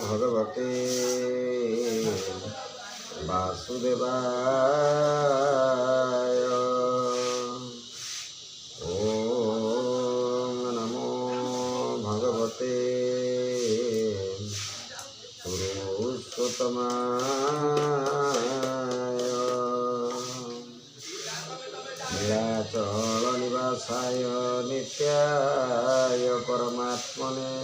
भगवते वासुदेवाय। ओम नमो भगवते पुरुषोत्तमाय। नीलाचल निवासाय नित्याय परमात्मने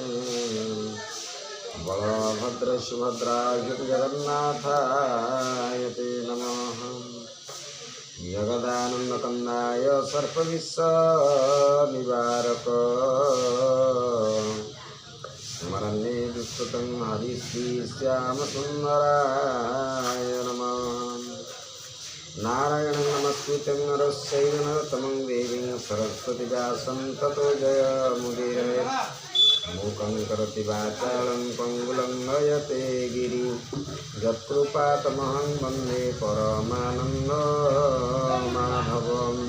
बलभद्र सुभद्राय जगन्नाथाय ते नमः। जगदानन्दकन्दाय सर्पविषनिवारक स्मरणे दुष्कृतं हरिश्री श्यामसुन्दराय नमः। नारायणं नमस्कृत्य नरस्यैव नरोत्तमं देवीं सरस्वती व्यासं ततो जयमुदीरये। मूकं करोति वाचालं पङ्गुलं नयते गिरिं यत्कृपातमहं वन्दे परमानन्दमाधवम्।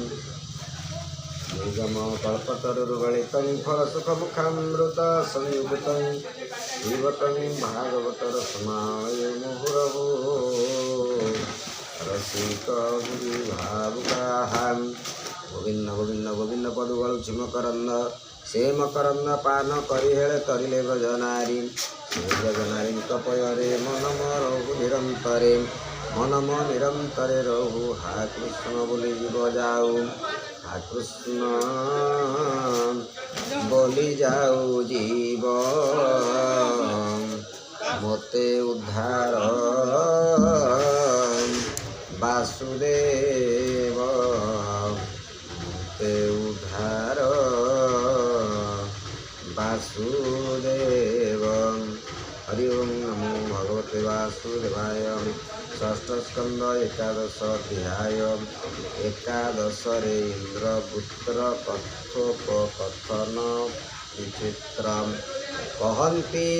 निगमकल्पतरुर्गलितं फलसुखमुखामृतसंयुक्तं पिबतं भागवतरसमालये मुहुरहो रसिकगुरुभावुकाः। गोविन्द गोविन्द गोविन्द पदुगल मकरन्द से मकरन्द पान करिहेळे तरिले गजनारी से गजनारी कपयरे मनम रहु निरंतरे मनम निरंतरे रहु। हा कृष्ण बोली जीव जाऊ हा कृष्ण बोली जाऊ जीव मोते उद्धार वासुदेव मोते उद्धार वासुदेव। हरि ओम नमो भगवते वासुदेवाय। षष्ठ स्कंद एकादश अध्याय। एकादशरे इंद्रपुत्र कथोपकथन विचित्रम। कहन्ति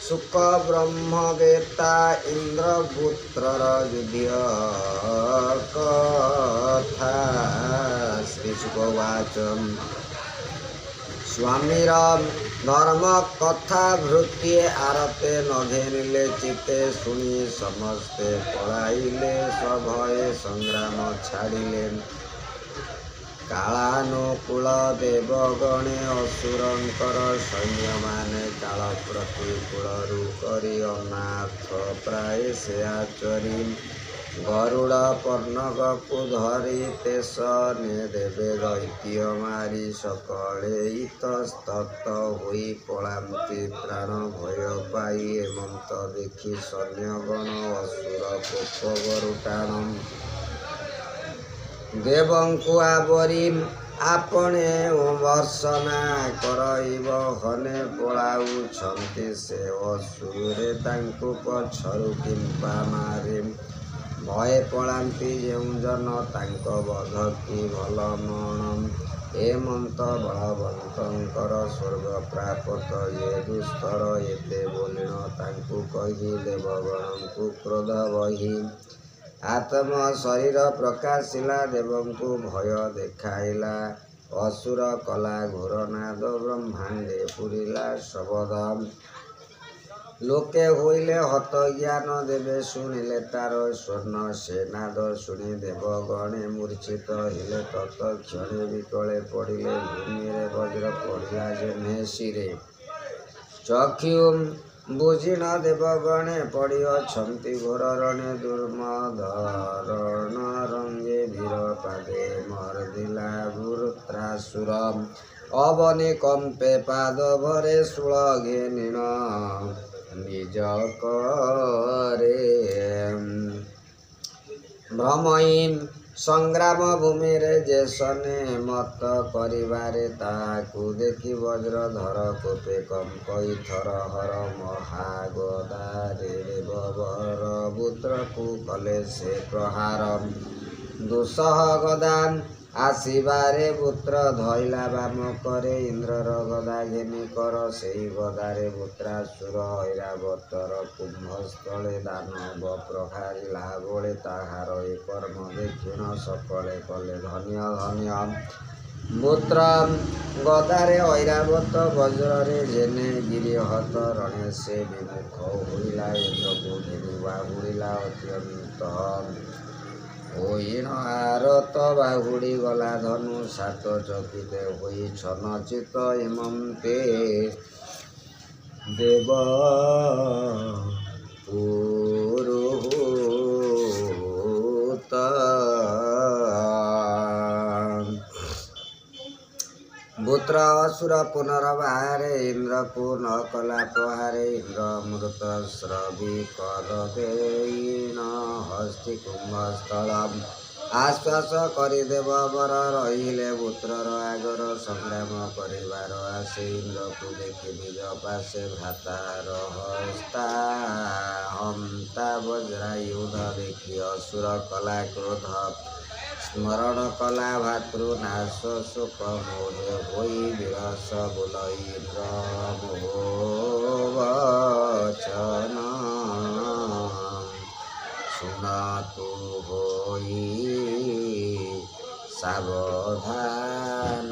सुख ब्रह्मवेत्ता इंद्रपुत्रर युध्य कथा। श्रीशुकवाच स्वामीर धर्म कथा भृत्ये आरते नघेनिले चित्ते शुणी समस्ते पलाइले सभये संग्राम छाड़िले। कालानुकूल देवगणे असुरंकर सैन्य माने काल प्रतिकूलरू करी अनाथ प्राय से आचरी। गरुड़ पर्णकु धरी तेस ने देवे दैत्य मारी सकले इतस्तत होई पलांती प्राण भय पाई। एमंत देखी सैन्यगण असुर कोप गरुटाणम देवंकु आवरी आपणे वर्षना करइब हने पलाउछन्ति से असुरे तांकु पछरु किंपा मारे। भय पलांती जेउ जन तांक बध कि भल मणम। एमंत बलवंतंकर स्वर्ग प्राप्त ये दुस्तर एते बोलिण तांकु कही देवगणंकु क्रोध बही। आत्म शरीर प्रकाशिला देवंकु भय देखाइला। असुर कला घोर नाद ब्रह्मांडे पुरिला शबद। लोके होइले हत ज्ञान देवे शुणिले तार स्वर्ण से नाद शुणी देवगणे मूर्छित हिले। तत्क्षणे विकले पड़िले भूमि रे वज्र पड़िला जेने शिरे। चक्षु बुझिण देवगणे पड़ी अछंति घोर रणे। दुर्मधरण रंगे वीर पादे मर्दिला वृत्रासुर। अवनि कंपे पाद भरे शूल घेनिण निज करे। भ्रमयी संग्राम भूमि रे जेसने मत करिबारे। ताकु देखि वज्रधर कोपे कंपई थर हर महागदारे। देववर पुत्रकु कले से प्रहार। दुसह गदा ଆସିବାରେ ପୁତ୍ର ଧଇଲା ବାମ କରେ ଇନ୍ଦ୍ରର ଗଦା ଘେନି କର ସେଇ ଗଦାରେ ପୁତ୍ରାସୁର ଐରାବତର କୁମ୍ଭସ୍ଥଳେ ଦାନବ ପ୍ରହାରିଲା ବଳେ ତାହାର ଏ କର୍ମ ଦେଖିଣ ସକଳେ କଲେ ଧନ୍ୟ ଧନ୍ୟ ପୁତ୍ର ଗଦାରେ ଐରାବତ ବଜ୍ରରେ ଜେନେ ଗିରିହତ ରଣେ ସେ ବିମୁଖ ହୋଇଲା ଇନ୍ଦ୍ରକୁ ଘେନି ବାହୁଡ଼ିଲା ଅତ୍ୟନ୍ତ ହୋଇଣ ଆରତ ବାହୁଡ଼ି ଗଲା ଧନୁ ସାତ ଚକିତେ ହୋଇ ଛନଚିତ ହେମନ୍ତେ ଦେବ ପୁରୁହୂତ ପୁତ୍ର ଅସୁର ପୁନର୍ବାହାରେ ଇନ୍ଦ୍ରକୁ ନ କଲା ପ୍ରହାରେ ଇନ୍ଦ୍ର ଅମୃତ ସ୍ରବି କର ଦେଇଣ ହସ୍ତି କୁମ୍ଭସ୍ଥଳ ଆଶ୍ୱାସ କରିଦେବ ବର ରହିଲେ ପୁତ୍ରର ଆଗର ସଂଗ୍ରାମ କରିବାର ଆସେ ଇନ୍ଦ୍ରକୁ ଦେଖି ନିଜ ପାଶେ ଭ୍ରାତାର ହସ୍ତା ହନ୍ତା ବଜ୍ରାୟୁଧ ଦେଖି ଅସୁର କଲା କ୍ରୋଧ ସ୍ମରଣ କଲା ଭାତୃନାଶ ଶୋକ ମୋହେ ହୋଇ ବିରସ ବୋଲ ଇନ୍ଦ୍ର ବଚନ ଶୁଣ ତୁ ହୋଇ ସାବଧାନ।